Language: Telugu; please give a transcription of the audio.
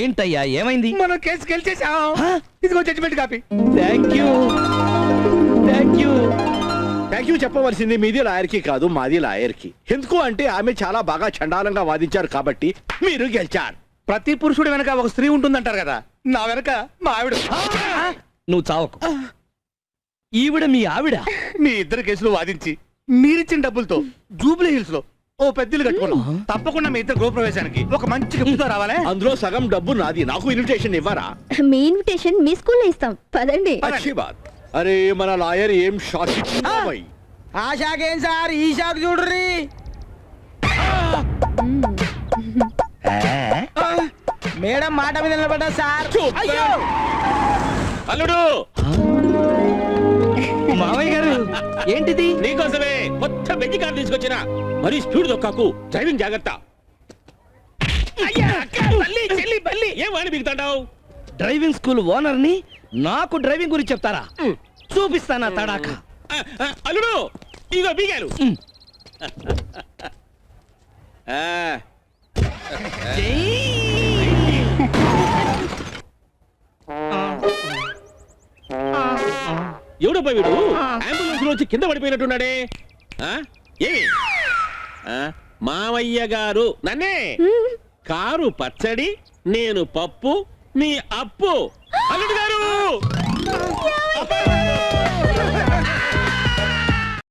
ఏంటయ్యా ఏమైంది? మనం కేసు గెలిచేసాం. ఇదిగో judgement copy. Thank you thank you చెప్పవలసింది మీది లాయర్కి కాదు, మాది లాయర్కి. ఎందుకు అంటే ఆమె చాలా బాగా చండాలంగా వాదించారు కాబట్టి మీరు గెలిచారు. ప్రతి పురుషుడు వెనక ఒక స్త్రీ ఉంటుందంటారు కదా, నా వెనక మా ఆవిడ. నువ్వు చావకు. ఈవిడ మీ ఆవిడ? మీ ఇద్దరు కేసులు వాదించి మీరిచ్చిన డబ్బులతో జూబ్లీ హిల్స్ లో ఓ పెద్దలు కట్టుకున్నాం. తప్పకుండా మీ ఇద్దరు గృహప్రవేశానికి ఒక మంచి గిఫ్ట్తో రావాలి. అందులో సగం డబ్బు నాది. నాకు ఇన్విటేషన్ ఇవ్వరా? మీ ఇన్విటేషన్ మీ స్కూల్లో ఇస్తాం, పదండి. అచ్చి బాత్. అరే మన లాయర్ ఏం షాక్ ఇచ్చింది. ఆ షాక్ ఏం సార్, ఈ షాక్ చూడ్రి. మేడం మాట మీద నిలబడ్డా సార్. అల్లుడు మావయ్య గారు ఏంటిది? నీకోసమే కొత్త బెంజ్ కార్ తీసుకొచ్చిన. మరి స్పీడ్ దొక్కాకు, డ్రైవింగ్ జాగ్రత్త. ఏం వాడి బిగుతాడావు? డ్రైవింగ్ స్కూల్ ఓనర్ ని నాకు డ్రైవింగ్ గురించి చెప్తారా? చూపిస్తానా తడాక. అల్లుడు ఇగో బీగాలు. ఎవడబ్బా వీడు? అంబులెన్స్ నుంచి కింద పడిపోయినట్టున్నాడే. ఏమి మావయ్య గారు నన్నే కారు పచ్చడి, నేను పప్పు, మీ అప్పు. అల్లుడు గారు